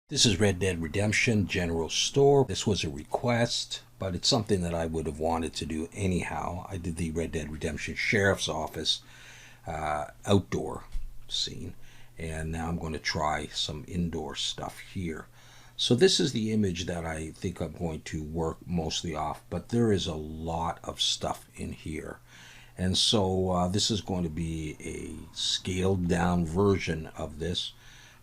This is Red Dead Redemption General Store. This was a request, but it's something that I would have wanted to do anyhow. I did the Red Dead Redemption Sheriff's Office outdoor scene, and now I'm going to try some indoor stuff here. So this is the image that I think I'm going to work mostly off, but there is a lot of stuff in here. And so this is going to be a scaled down version of this.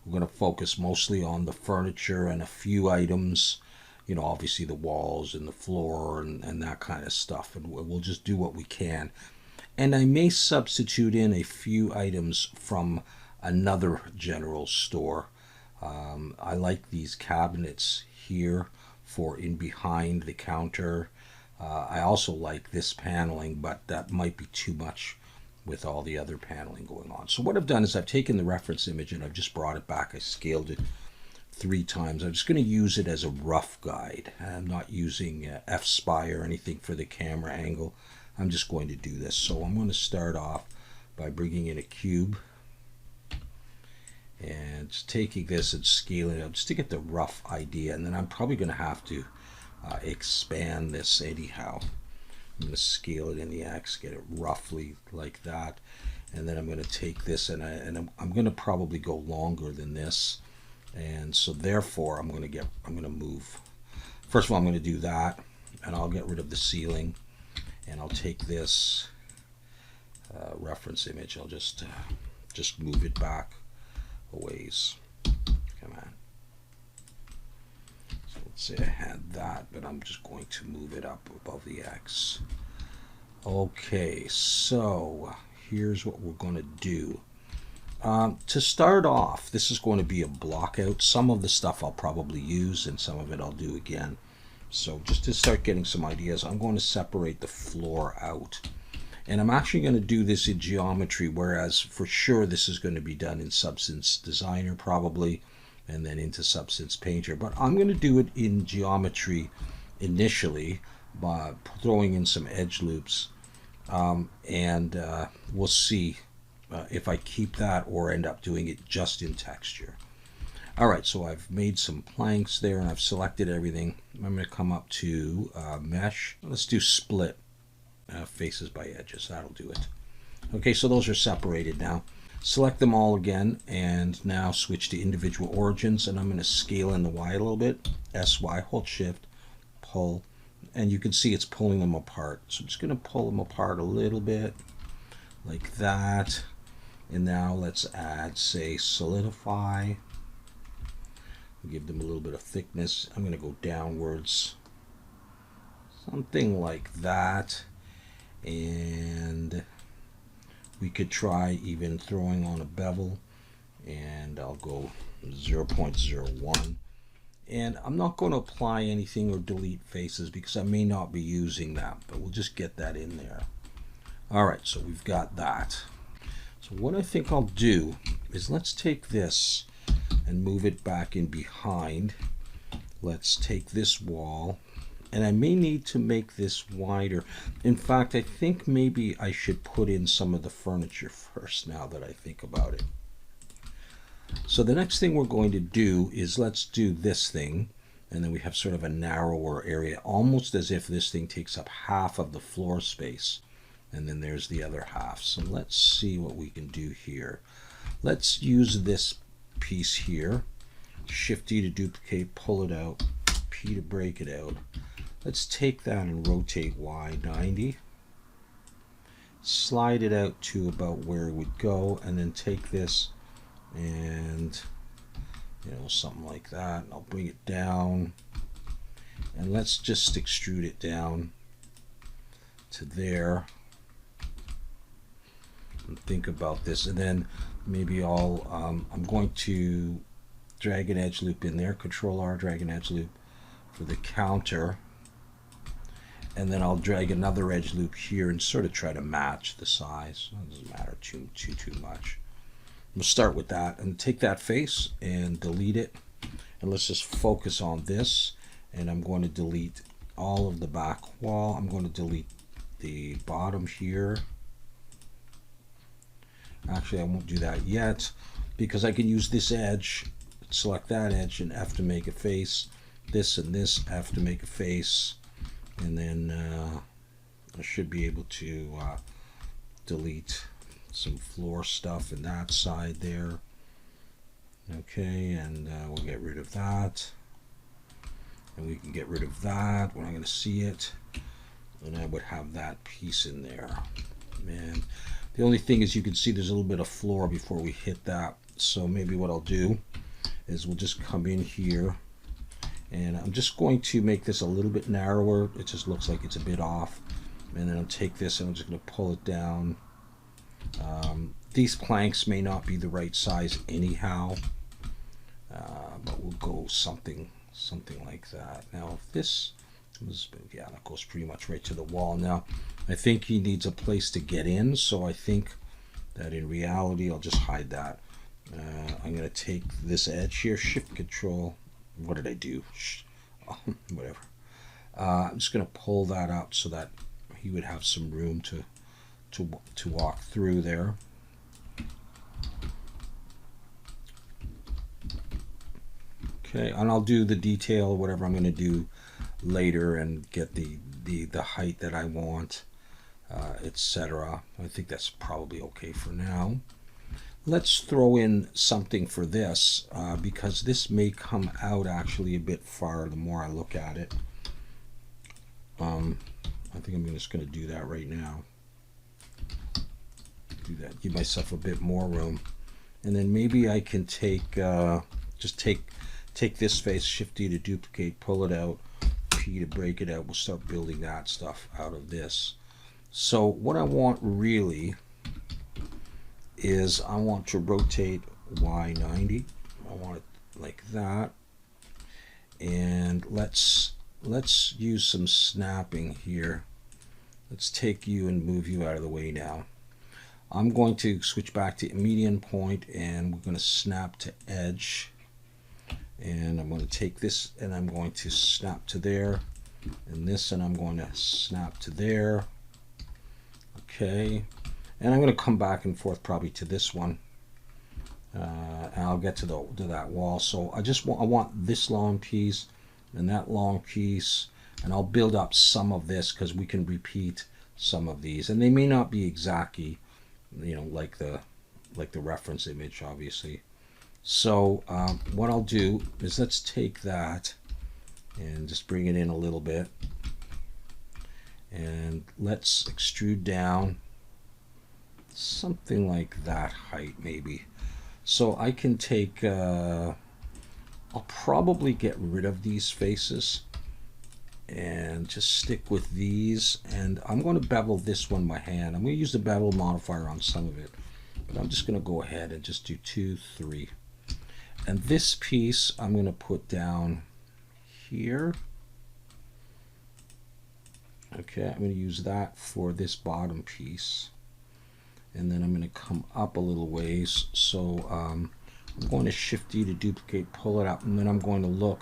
We're going to focus mostly on the furniture and a few items, you know, obviously the walls and the floor and that kind of stuff. And we'll just do what we can. And I may substitute in a few items from another general store. I like these cabinets here for in behind the counter. I also like this paneling, but that might be too much with all the other paneling going on. So what I've done is I've taken the reference image and I've just brought it back. I scaled it 3 times. I'm just going to use it as a rough guide. I'm not using F-spy or anything for the camera angle. I'm just going to do this. So I'm going to start off by bringing in a cube and just taking this and scaling it out just to get the rough idea. And then I'm probably going to have to expand this anyhow. I'm going to scale it in the X, get it roughly like that, and then I'm going to take this and I'm going to probably go longer than this, and so therefore I'm going to move. First of all, I'm going to do that, and I'll get rid of the ceiling, and I'll take this reference image. I'll just move it back a ways. Come on. Let's say I had that, but I'm just going to move it up above the X. Okay, so here's what we're going to do. To start off, this is going to be a block out. Some of the stuff I'll probably use and some of it I'll do again. So just to start getting some ideas, I'm going to separate the floor out. And I'm actually going to do this in geometry, whereas for sure this is going to be done in Substance Designer probably, and then into Substance Painter. But I'm going to do it in geometry initially by throwing in some edge loops, and we'll see if I keep that or end up doing it just in texture. Alright, so I've made some planks there and I've selected everything. I'm going to come up to mesh. Let's do split faces by edges. That'll do it. Okay, so those are separated now. Select them all again and now switch to individual origins, and I'm going to scale in the Y a little bit. SY, hold shift, pull, and you can see it's pulling them apart. So I'm just going to pull them apart a little bit like that. And now let's add, say, solidify. Give them a little bit of thickness. I'm going to go downwards, something like that. And we could try even throwing on a bevel, and I'll go 0.01. And I'm not going to apply anything or delete faces because I may not be using that, but we'll just get that in there. Alright, so we've got that. So what I think I'll do is let's take this and move it back in behind. Let's take this wall, and I may need to make this wider. In fact, I think maybe I should put in some of the furniture first now that I think about it. So the next thing we're going to do is let's do this thing, and then we have sort of a narrower area, almost as if this thing takes up half of the floor space, and then there's the other half. So let's see what we can do here. Let's use this piece here. Shift D to duplicate, pull it out, P to break it out. Let's take that and rotate Y 90. Slide it out to about where it would go, and then take this and, you know, something like that. I'll bring it down, and let's just extrude it down to there. And think about this, and then maybe I'm going to drag an edge loop in there. Control R, drag an edge loop for the counter. And then I'll drag another edge loop here and sort of try to match the size. It doesn't matter too much. We'll start with that and take that face and delete it. And let's just focus on this. And I'm going to delete all of the back wall. I'm going to delete the bottom here. Actually, I won't do that yet because I can use this edge select that edge and F to make a face. This and this F to make a face. And then I should be able to delete some floor stuff in that side there. Okay, and we'll get rid of that. And we can get rid of that. We're not going to see it. And I would have that piece in there. And the only thing is you can see there's a little bit of floor before we hit that. So maybe what I'll do is we'll just come in here. And I'm just going to make this a little bit narrower. It just looks like it's a bit off. And then I'll take this and I'm just going to pull it down. These planks may not be the right size anyhow. But we'll go something like that. Now if this was, yeah, that goes pretty much right to the wall. Now I think he needs a place to get in, so I think that in reality I'll just hide that. I'm going to take this edge here, shift control, what did I do? Whatever. I'm just going to pull that out so that he would have some room to walk through there. Okay, and I'll do the detail, whatever I'm going to do later, and get the height that I want, etc. I think that's probably okay for now. Let's throw in something for this, because this may come out actually a bit far the more I look at it. I think I'm just going to do that right now. Do that, give myself a bit more room. And then maybe I can take, just take this face, Shift D to duplicate, pull it out, P to break it out. We'll start building that stuff out of this. So what I want really is I want to rotate Y90. I want it like that. And let's use some snapping here. Let's take you and move you out of the way now. I'm going to switch back to median point, and we're going to snap to edge. And I'm going to take this and I'm going to snap to there, and this, and I'm going to snap to there. Okay, and I'm going to come back and forth probably to this one, and I'll get to that wall. So I want this long piece and that long piece, and I'll build up some of this because we can repeat some of these, and they may not be exactly, you know, like the reference image, obviously. So what I'll do is let's take that and just bring it in a little bit, and let's extrude down something like that height maybe. So I can take, I'll probably get rid of these faces and just stick with these, and I'm going to bevel this one by hand. I'm going to use the bevel modifier on some of it, but I'm just going to go ahead and just do 2, 3. And this piece I'm going to put down here. Okay, I'm going to use that for this bottom piece. And then I'm going to come up a little ways. So I'm going to Shift D to duplicate, pull it up, and then I'm going to look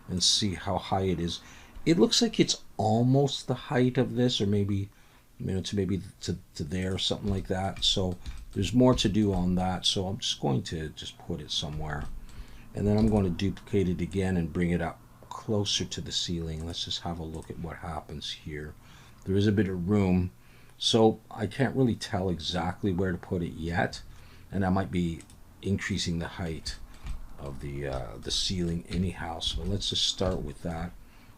and see how high it is. It looks like it's almost the height of this, or maybe, you know, to there, something like that. So there's more to do on that, so I'm just going to just put it somewhere. And then I'm going to duplicate it again and bring it up closer to the ceiling. Let's just have a look at what happens here. There is a bit of room, so I can't really tell exactly where to put it yet, and I might be increasing the height of the ceiling anyhow. So let's just start with that.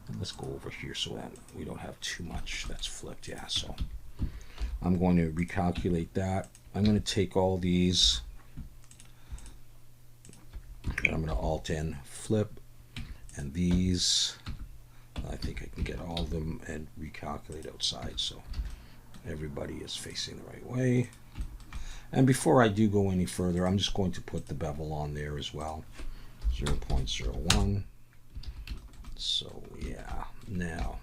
And let's go over here so that we don't have too much that's flipped. Yeah, so I'm going to recalculate that. I'm going to take all these, and I'm going to Alt N, flip, and these, I think I can get all of them and recalculate outside so everybody is facing the right way. And before I do go any further, I'm just going to put the bevel on there as well, 0.01. So yeah, now,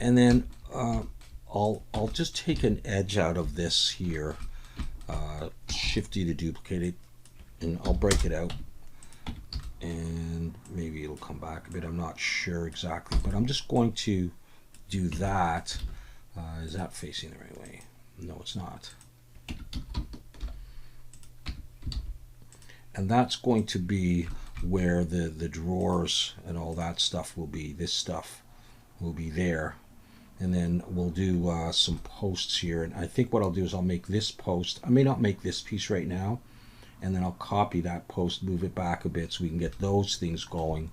and then I'll just take an edge out of this here, Shift D to duplicate it, and I'll break it out, and maybe it'll come back a bit, I'm not sure exactly, but I'm just going to do that. Is that facing the right way? No, it's not. And that's going to be where the drawers and all that stuff will be. This stuff will be there. And then we'll do some posts here. And I think what I'll do is I'll make this post. I may not make this piece right now. And then I'll copy that post, move it back a bit so we can get those things going.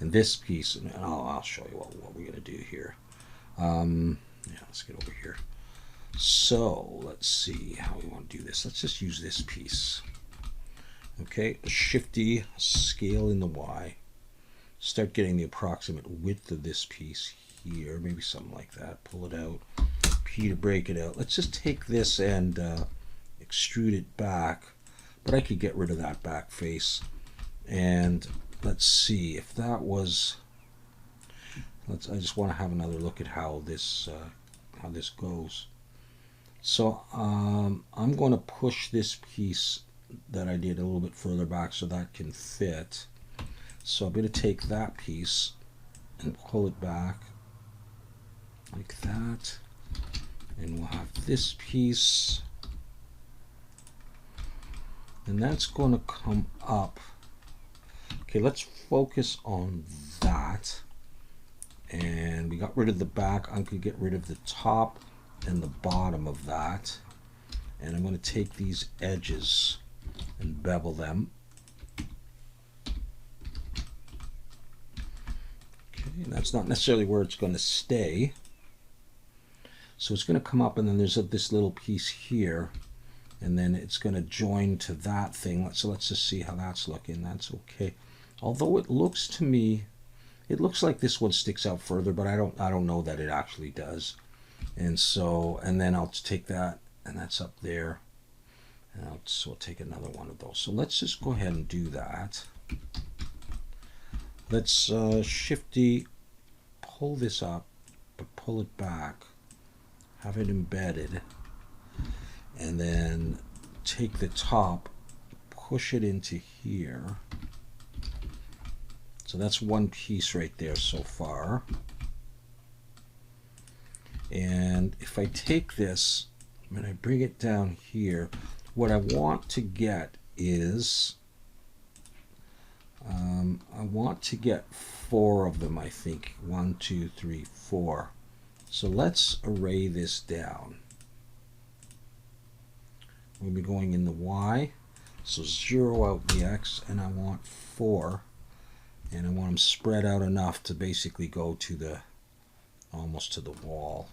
And this piece, and I'll show you what we're going to do here. Yeah, let's get over here. So let's see how we want to do this. Let's just use this piece. Okay, Shifty, scale in the Y. Start getting the approximate width of this piece here, maybe something like that. Pull it out, P to break it out. Let's just take this and extrude it back, but I could get rid of that back face. And let's see if that was, I just want to have another look at how this goes. So I'm going to push this piece that I did a little bit further back so that can fit. So I'm going to take that piece and pull it back like that, and we'll have this piece, and that's going to come up. Okay, let's focus on that. And we got rid of the back. I'm going to get rid of the top and the bottom of that, and I'm going to take these edges and bevel them. Okay, and that's not necessarily where it's going to stay. So it's going to come up, and then there's this little piece here, and then it's going to join to that thing. So let's just see how that's looking. That's okay. Although it looks to me, it looks like this one sticks out further, but I don't know that it actually does. And so, and then I'll take that, and that's up there. And I'll take another one of those. So let's just go ahead and do that. Let's Shifty, pull this up, but pull it back. Have it embedded, and then take the top, push it into here. So that's one piece right there so far. And if I take this and I bring it down here, what I want to get is I want to get 4 of them, I think. 1, 2, 3, 4. So let's array this down. We'll be going in the Y. So 0 out the X, and I want 4. And I want them spread out enough to basically go to the, almost to the wall.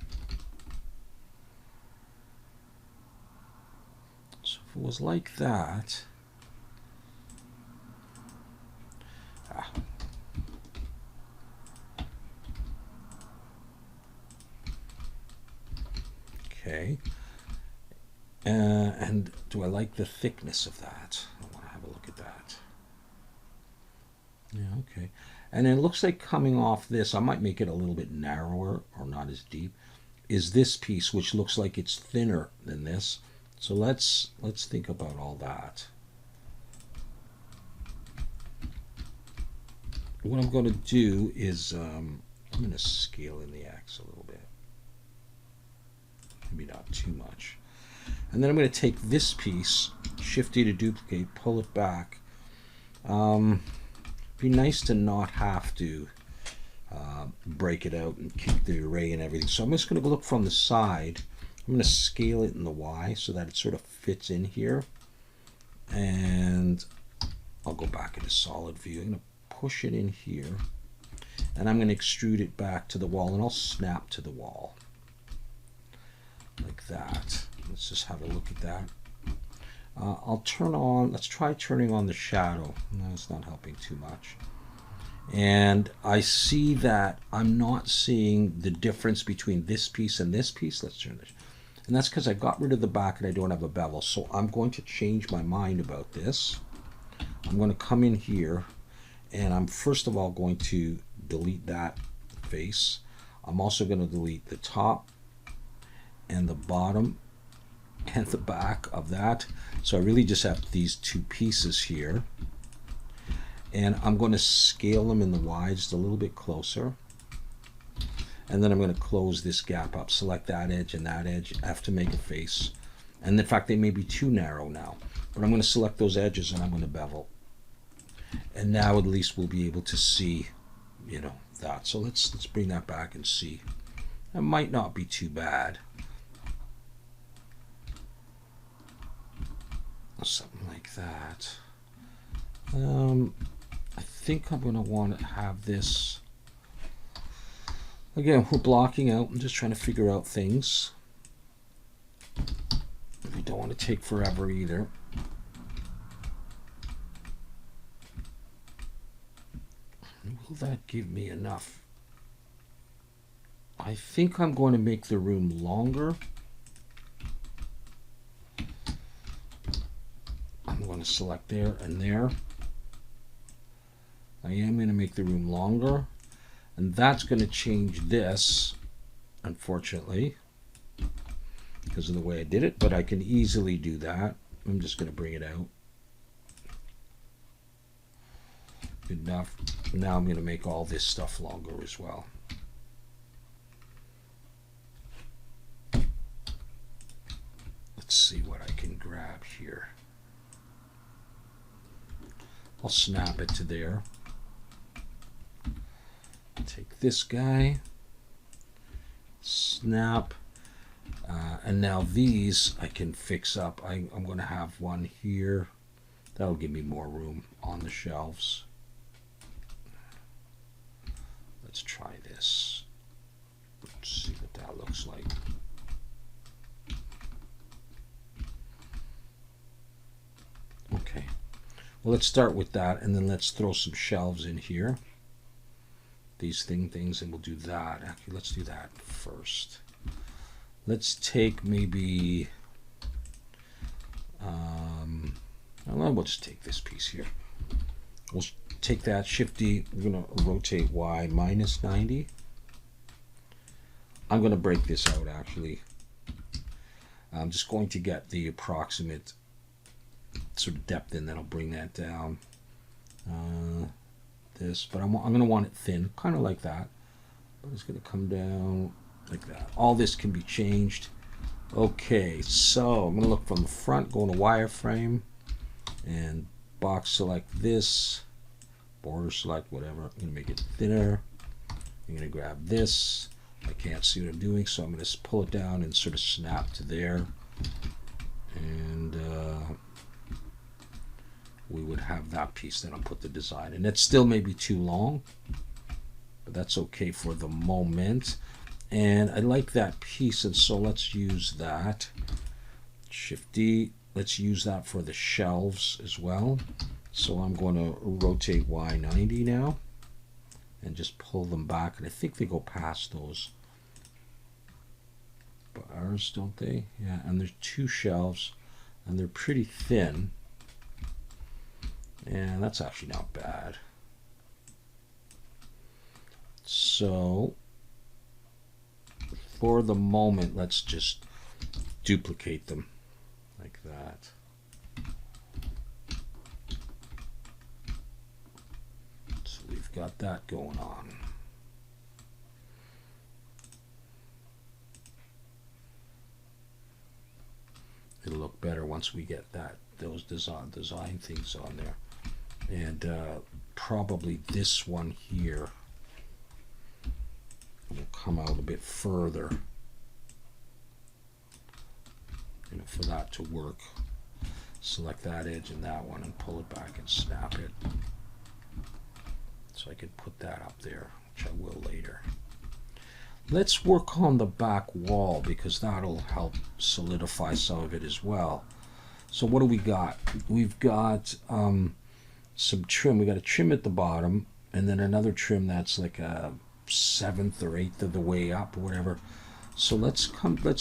So if it was like that, okay. And do I like the thickness of that? I want to have a look at that. Yeah, okay. And it looks like coming off this, I might make it a little bit narrower or not as deep, is this piece, which looks like it's thinner than this. So let's think about all that. What I'm going to do is I'm going to scale in the X a little bit. Maybe not too much. And then I'm going to take this piece, Shifty to duplicate, pull it back. Be nice to not have to break it out and keep the array and everything. So I'm just going to look from the side. I'm going to scale it in the Y so that it sort of fits in here. And I'll go back into solid view. I'm going to push it in here. And I'm going to extrude it back to the wall, and I'll snap to the wall. Like that. Let's just have a look at that. I'll turn on, let's try turning on the shadow. No, it's not helping too much. And I see that I'm not seeing the difference between this piece and this piece. Let's turn this. And that's because I got rid of the back and I don't have a bevel. So I'm going to change my mind about this. I'm going to come in here, and I'm first of all going to delete that face. I'm also going to delete the top and the bottom and the back of that. So I really just have these two pieces here, and I'm going to scale them in the Y just a little bit closer, and then I'm going to close this gap up, select that edge and that edge. I have to make a face, and in fact they may be too narrow now, but I'm going to select those edges and I'm going to bevel, And now at least we'll be able to see, you know, that. So let's bring that back and see. That might not be too bad. Something like that. I think I'm going to want to have this. Again, we're blocking out. I'm just trying to figure out things. We don't want to take forever either. Will that give me enough? I think I'm going to make the room longer. I'm going to select there and there. I am going to make the room longer, and that's going to change this, unfortunately, because of the way I did it, but I can easily do that. I'm just going to bring it out. Good enough. Now I'm going to make all this stuff longer as well. Let's see what I can grab here. I'll snap it to there. Take this guy, snap, and now these I can fix up. I'm going to have one here. That'll give me more room on the shelves. Let's try this. Let's see what that looks like. Okay. Well, let's start with that, and then let's throw some shelves in here. These things, and we'll do that. Actually, let's do that first. Let's take maybe, we'll just take this piece here. We'll take that, Shift D, we're going to rotate Y minus 90. I'm going to break this out, actually. I'm just going to get the approximate sort of depth in, then I'll bring that down. This, but I'm going to want it thin, kind of like that. But it's going to come down like that. All this can be changed. Okay, so I'm going to look from the front, go into wireframe, and box select this, border select whatever. I'm going to make it thinner. I'm going to grab this. I can't see what I'm doing, so I'm going to pull it down and sort of snap to there. And we would have that piece. Then I'll put the design, and it still may be too long, but that's okay for the moment. And I like that piece, and so let's use that. Shift D, let's use that for the shelves as well. So I'm going to rotate Y 90 now and just pull them back, and I think they go past those bars, don't they? Yeah, and there's two shelves, and they're pretty thin. And that's actually not bad. So for the moment, let's just duplicate them like that. So we've got that going on. It'll look better once we get those design things on there. And probably this one here will come out a bit further, you know, for that to work. Select that edge and that one and pull it back and snap it. So I can put that up there, which I will later. Let's work on the back wall, because that'll help solidify some of it as well. So what do we got? We've got some trim. We got a trim at the bottom, and then another trim that's like a 1/7 or 1/8 of the way up or whatever. So let's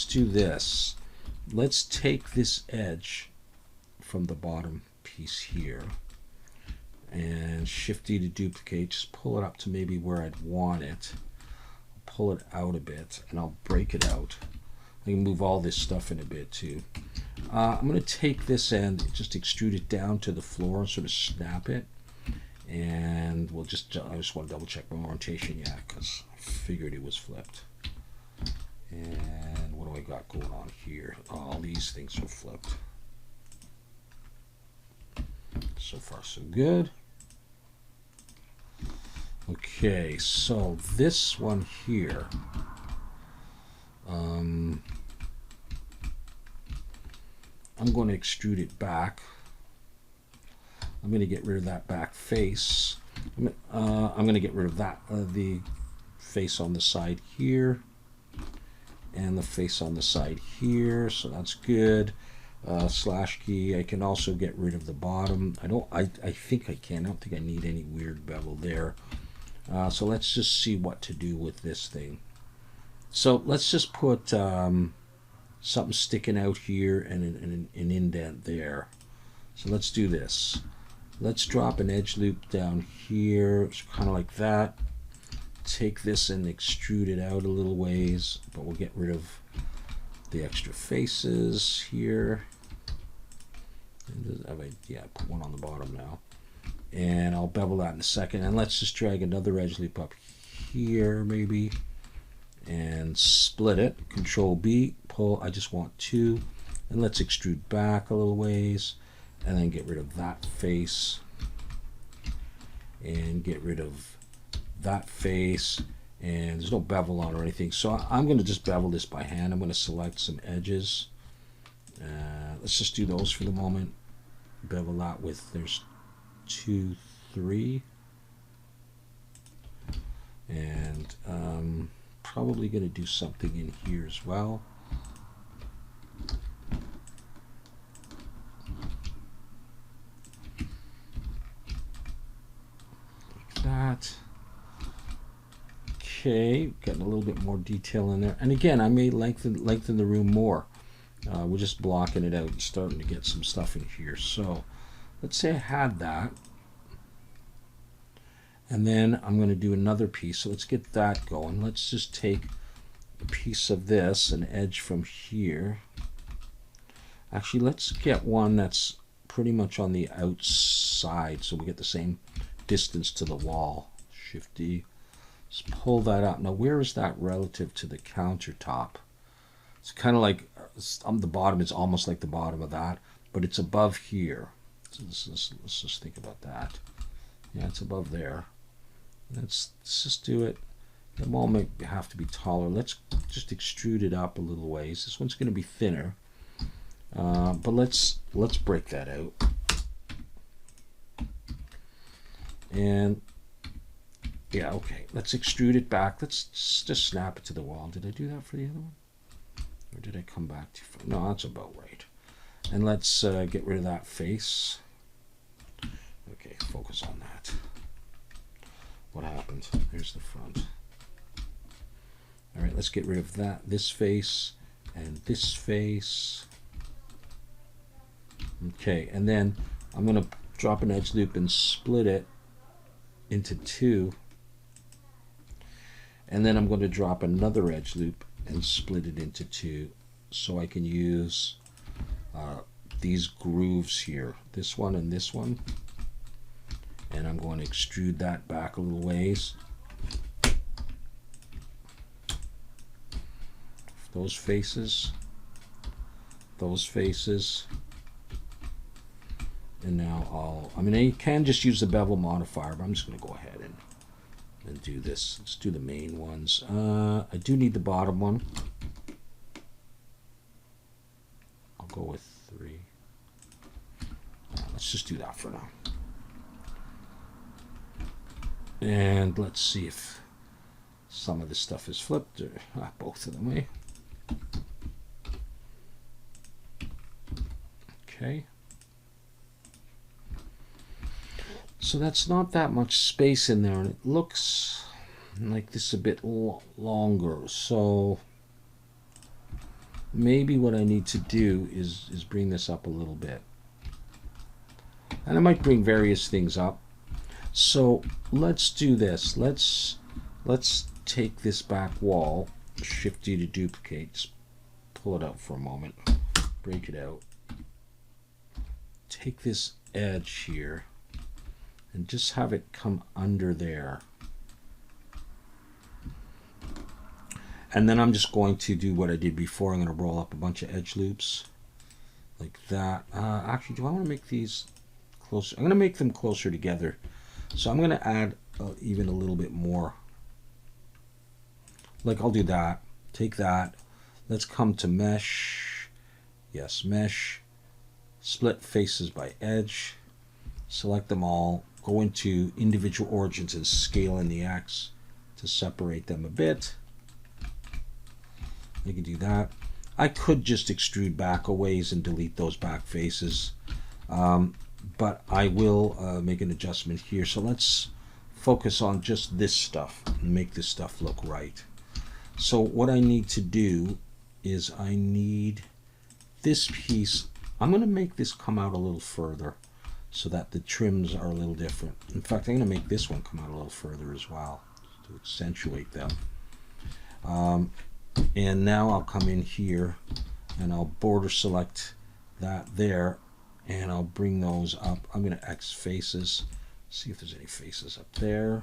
do this. Let's take this edge from the bottom piece here and Shift D to duplicate. Just pull it up to maybe where I'd want it. Pull it out a bit, and I'll break it out. I can move all this stuff in a bit too. I'm going to take this end, just extrude it down to the floor and sort of snap it. And we'll just, I just want to double check my orientation, yeah, because I figured it was flipped. And what do I got going on here? All these things are flipped. So far so good. Okay, so this one here, I'm going to extrude it back. I'm going to get rid of that back face. I'm going to get rid of that the face on the side here and the face on the side here, so that's good. Slash key. I can also get rid of the bottom. I think I can. I don't think I need any weird bevel there. So let's just see what to do with this thing. So let's just put something sticking out here and an indent there. So let's do this. Let's drop an edge loop down here, kind of like that. Take this and extrude it out a little ways, but we'll get rid of the extra faces here. And yeah, put one on the bottom now. And I'll bevel that in a second. And let's just drag another edge loop up here, maybe, and split it. Control B, pull. I just want two. And let's extrude back a little ways. And then get rid of that face. And get rid of that face. And there's no bevel on or anything. So I'm going to just bevel this by hand. I'm going to select some edges. Let's just do those for the moment. Bevel that with, there's 2, 3. And probably going to do something in here as well. Like that. Okay, getting a little bit more detail in there. And again, I may lengthen the room more. We're just blocking it out, starting to get some stuff in here. So let's say I had that. And then I'm going to do another piece. So let's get that going. Let's just take a piece of this, an edge from here. Actually, let's get one that's pretty much on the outside so we get the same distance to the wall. Shift D. Let's pull that up. Now, where is that relative to the countertop? It's kind of like on the bottom. It's almost like the bottom of that, but it's above here. So let's just think about that. Yeah, it's above there. Let's just do it. The wall may have to be taller. Let's just extrude it up a little ways. This one's going to be thinner, but let's break that out. And yeah, okay. Let's extrude it back. Let's just snap it to the wall. Did I do that for the other one? Or did I come back too far? No, that's about right. And let's get rid of that face. Okay, focus on that. What happened? There's the front. All right, let's get rid of that. This face and this face. Okay, and then I'm going to drop an edge loop and split it into 2. And then I'm going to drop another edge loop and split it into 2 so I can use these grooves here, this one and this one. And I'm going to extrude that back a little ways. Those faces. And now I mean, you can just use the bevel modifier, but I'm just going to go ahead and do this. Let's do the main ones. I do need the bottom one. I'll go with 3. Let's just do that for now. And let's see if some of this stuff is flipped, or both of them, eh? Okay. So that's not that much space in there, and it looks like this is a bit longer. So maybe what I need to do is bring this up a little bit. And I might bring various things up. So let's do this. Let's take this back wall, Shift D to duplicate, just pull it out for a moment, break it out. Take this edge here and just have it come under there. And then I'm just going to do what I did before. I'm going to roll up a bunch of edge loops like that. Actually, do I want to make these closer? I'm going to make them closer together. So I'm going to add even a little bit more. Like I'll do that. Take that. Let's come to mesh. Yes, mesh. Split faces by edge. Select them all. Go into individual origins and scale in the X to separate them a bit. You can do that. I could just extrude back a ways and delete those back faces. But I will make an adjustment here. So let's focus on just this stuff and make this stuff look right. So what I need to do is I need this piece. I'm going to make this come out a little further so that the trims are a little different. In fact, I'm going to make this one come out a little further as well to accentuate them. And now I'll come in here and I'll border select that there, and I'll bring those up. I'm going to X faces, see if there's any faces up there.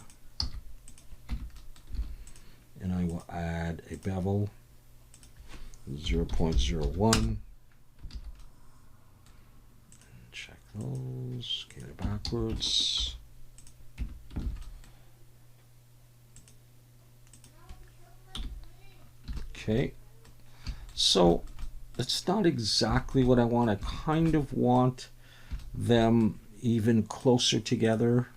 And I will add a bevel, 0.01. Check those, get it backwards. Okay, so it's not exactly what I want. I kind of want them even closer together.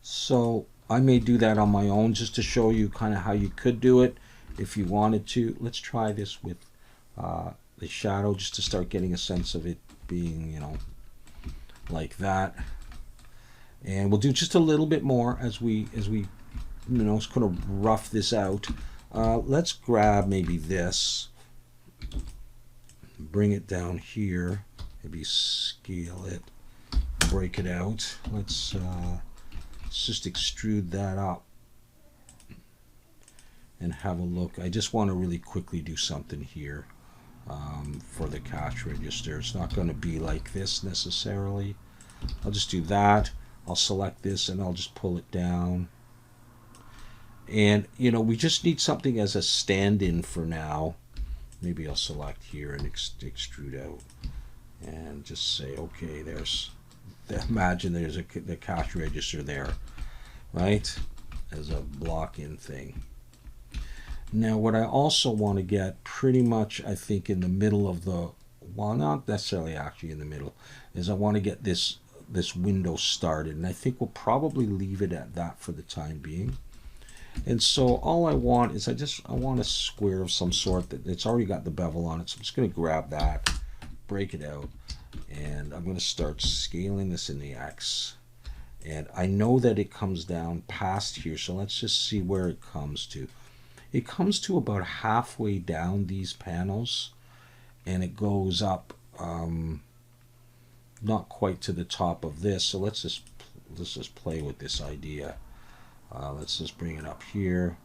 So I may do that on my own just to show you kind of how you could do it if you wanted to. Let's try this with the shadow just to start getting a sense of it being, you know, like that. And we'll do just a little bit more as we you know, it's kind of rough this out. Let's grab maybe this, bring it down here, maybe scale it, break it out. Let's just extrude that up and have a look. I just want to really quickly do something here for the cash register. It's not going to be like this necessarily. I'll just do that. I'll select this and I'll just pull it down. And you know, we just need something as a stand-in for now. Maybe I'll select here and extrude out and just say, okay, there's, imagine there's the cash register there, right, as a block-in thing. Now what I also want to get pretty much, I think, in the middle of the, well, not necessarily actually in the middle, is I want to get this window started, and I think we'll probably leave it at that for the time being. And so all I want is I want a square of some sort that it's already got the bevel on it. So I'm just going to grab that, break it out, and I'm going to start scaling this in the X. And I know that it comes down past here, so let's just see where it comes to. It comes to about halfway down these panels, and it goes up not quite to the top of this. So let's just play with this idea. Let's just bring it up here,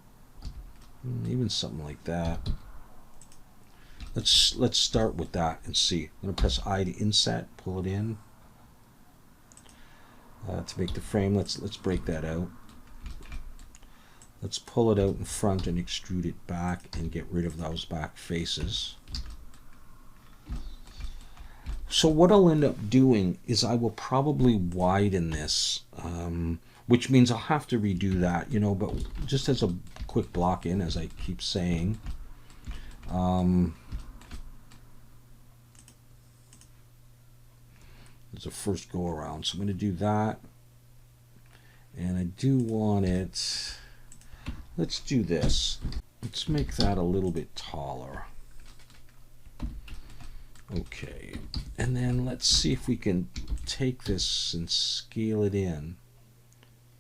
even something like that. Let's start with that and see. I'm going to press I to inset, pull it in to make the frame. Let's break that out. Let's pull it out in front and extrude it back and get rid of those back faces. So what I'll end up doing is I will probably widen this, which means I'll have to redo that, you know, but just as a quick block in, as I keep saying, it's a first go around. So I'm going to do that, and I do want it, let's do this. Let's make that a little bit taller. Okay, and then let's see if we can take this and scale it in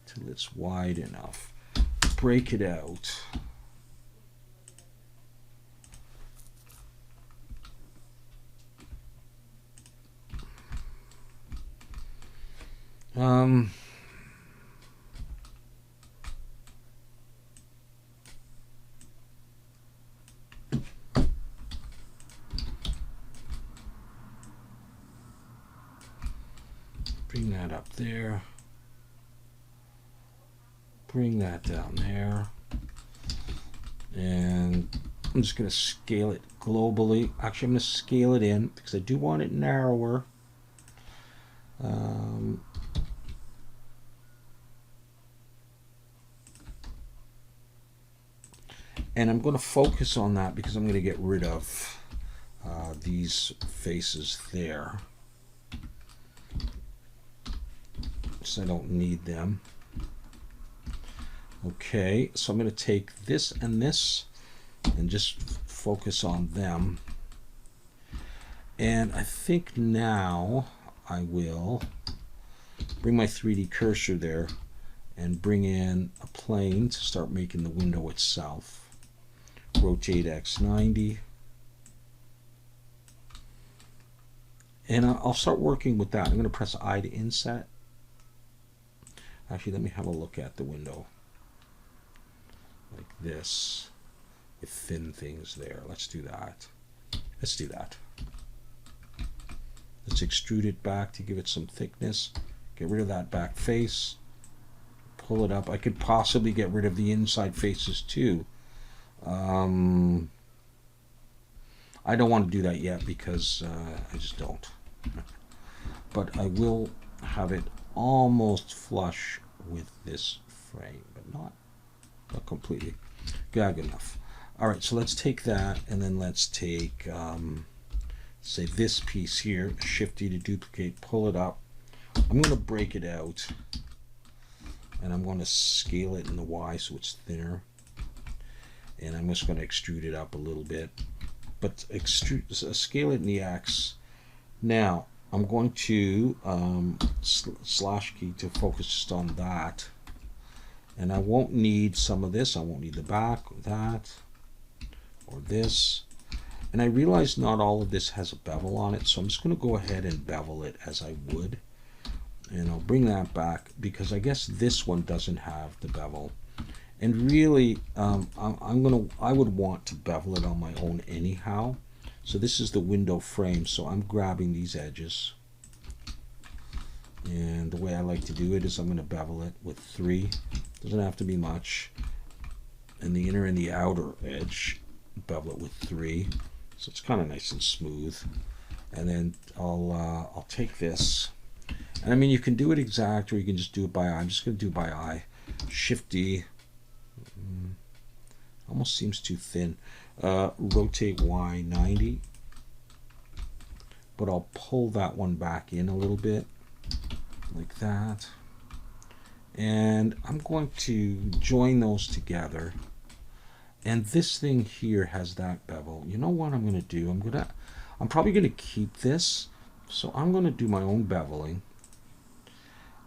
till it's wide enough. Break it out. Bring that up there. Bring that down there. And I'm just going to scale it globally. Actually, I'm going to scale it in because I do want it narrower. And I'm going to focus on that because I'm going to get rid of these faces there. So I don't need them. Okay, so I'm going to take this and just focus on them. And I think now I will bring my 3D cursor there and bring in a plane to start making the window itself. Rotate X 90. And I'll start working with that. I'm going to press I to inset. Actually, let me have a look at the window. Like this. With thin things there. Let's do that. Let's do that. Let's extrude it back to give it some thickness. Get rid of that back face. Pull it up. I could possibly get rid of the inside faces too. I don't want to do that yet because I just don't. But I will have it almost flush with this frame, but not completely. Good enough. All right, so let's take that, and then let's take, say, this piece here, Shift E to duplicate, pull it up. I'm going to break it out, and I'm going to scale it in the Y so it's thinner. And I'm just going to extrude it up a little bit, but scale it in the X. Now, I'm going to slash key to focus just on that. And I won't need some of this. I won't need the back, or that, or this. And I realize not all of this has a bevel on it, so I'm just going to go ahead and bevel it as I would. And I'll bring that back because I guess this one doesn't have the bevel. And really, I would want to bevel it on my own anyhow. So this is the window frame, so I'm grabbing these edges. And the way I like to do it is I'm going to bevel it with 3. Doesn't have to be much. And the inner and the outer edge, bevel it with 3. So it's kind of nice and smooth. And then I'll take this. And I mean, you can do it exact or you can just do it by eye. I'm just going to do it by eye. Shift D. Almost seems too thin. Rotate Y 90. But I'll pull that one back in a little bit. Like that. And I'm going to join those together. And this thing here has that bevel. You know what I'm going to do? I'm probably going to keep this. So I'm going to do my own beveling.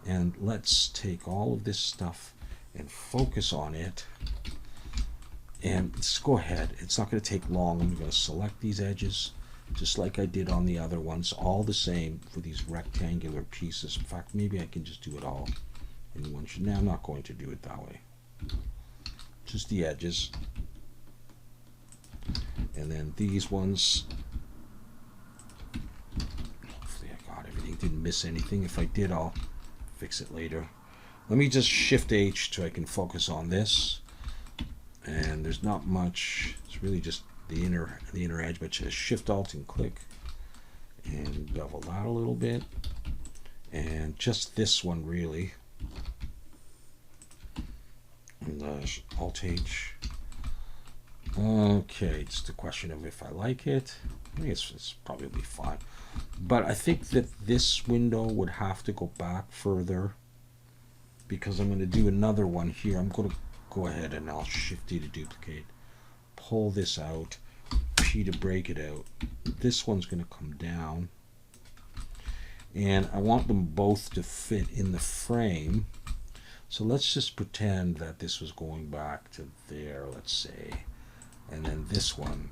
And let's take all of this stuff and focus on it. And let's go ahead. It's not going to take long. I'm going to select these edges just like I did on the other ones. All the same for these rectangular pieces. In fact, maybe I can just do it all in one shot. Now I'm not going to do it that way. Just the edges. And then these ones. Hopefully I got everything. Didn't miss anything. If I did, I'll fix it later. Let me just Shift H so I can focus on this. And there's not much. It's really just the inner edge, but just Shift Alt and click and bevel that a little bit. And just this one really. And Alt H. Okay, it's the question of if I like it. I think it's probably fine. But I think that this window would have to go back further because I'm going to do another one here. I'm going to go ahead and I'll Shift D to duplicate. Pull this out. P to break it out. This one's going to come down. And I want them both to fit in the frame. So let's just pretend that this was going back to there, let's say. And then this one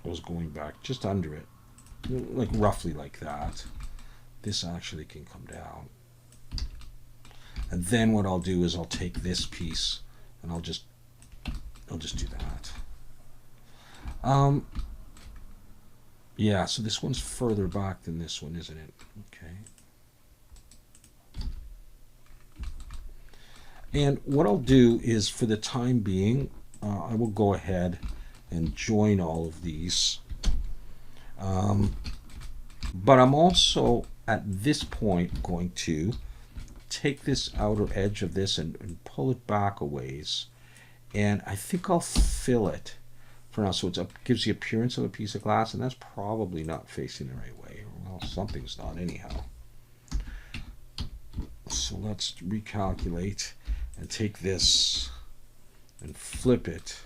was going back just under it. Like roughly like that. This actually can come down. And then what I'll do is I'll take this piece and I'll just do that. Yeah, so this one's further back than this one, isn't it? Okay. And what I'll do is, for the time being, I will go ahead and join all of these. But I'm also, at this point, going to take this outer edge of this and pull it back a ways. And I think I'll fill it for now, so it gives the appearance of a piece of glass, and that's probably not facing the right way. Well, something's not anyhow. So let's recalculate and take this and flip it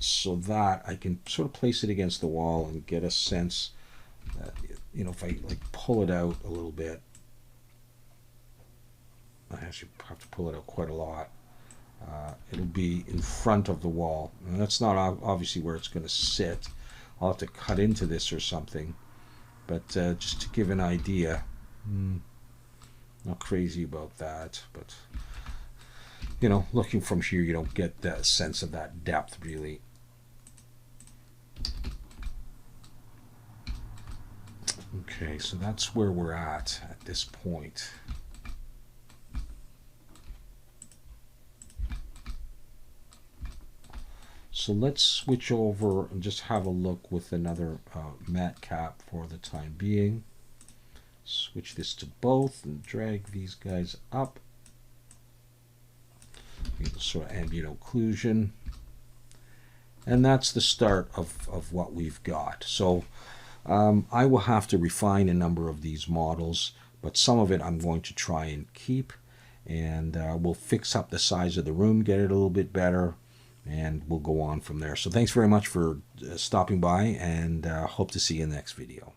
so that I can sort of place it against the wall and get a sense that, you know, if I like pull it out a little bit, I actually have to pull it out quite a lot. It'll be in front of the wall, and that's not obviously where it's going to sit. I'll have to cut into this or something, but just to give an idea. Not crazy about that, but you know, looking from here, you don't get that sense of that depth really. Okay, so that's where we're at this point. So let's switch over and just have a look with another mat cap for the time being. Switch this to both and drag these guys up. Sort of ambient occlusion. And that's the start of what we've got. So I will have to refine a number of these models, but some of it I'm going to try and keep. And we'll fix up the size of the room, get it a little bit better, and we'll go on from there. So thanks very much for stopping by, and hope to see you in the next video.